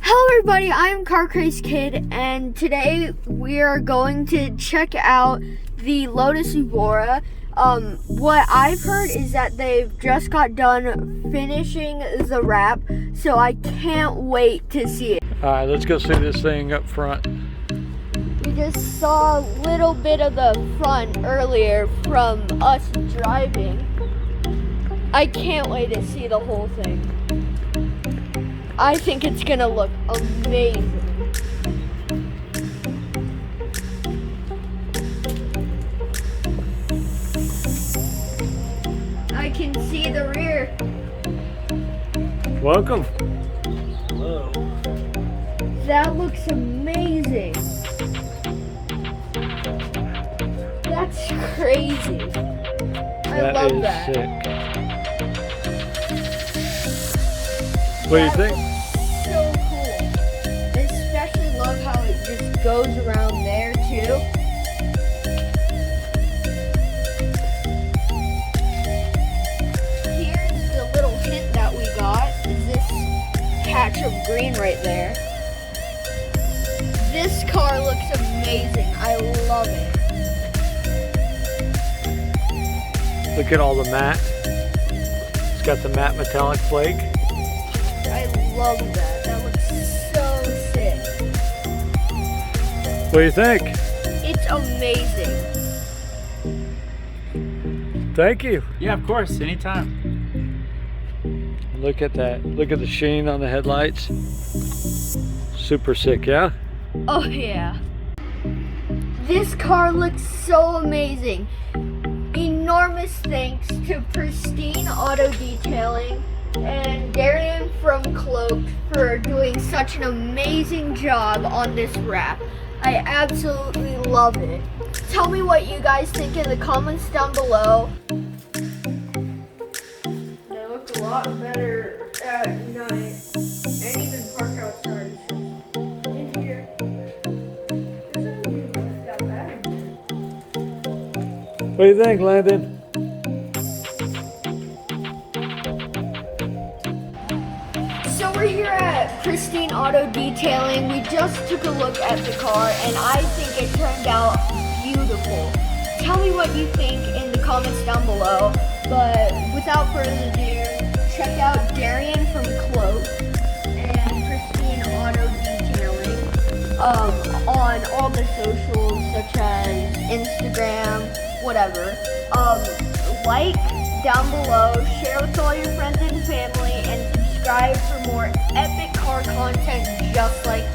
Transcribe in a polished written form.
Hello everybody, I'm CARCRAZEDKID, and today we are going to check out the Lotus Evora. What I've heard is that they've just got done finishing the wrap, so I can't wait to see it. Alright, let's go see this thing up front. We just saw a little bit of the front earlier from us driving. I can't wait to see the whole thing. I think it's gonna look amazing. I can see the rear. Welcome. Hello. That looks amazing. That's crazy. I love that. That is sick. What do you think? So cool. I especially love how it just goes around there too. Here's the little hint that we got, is this patch of green right there. This car looks amazing. I love it. Look at all the matte. It's got the matte metallic flake. I love that. That looks so sick. What do you think? It's amazing. Thank you. Yeah, of course, anytime. Look at that. Look at the sheen on the headlights. Super sick, yeah? Oh yeah. This car looks so amazing. Enormous thanks to Pristine Auto Detailing and Darrien from Cloaked for doing such an amazing job on this wrap. I absolutely love it. Tell me what you guys think in the comments down below. They look a lot better at night and even park outside. In here. Doesn't even look that bad in here. What do you think, Landon? So we're here at Pristine Auto Detailing. We just took a look at the car and I think it turned out beautiful. Tell me what you think in the comments down below. But without further ado, check out Darrien from Cloaked and Pristine Auto Detailing on all the socials such as Instagram, whatever. Like down below, share with all your friends and family, and subscribe for more epic car content just like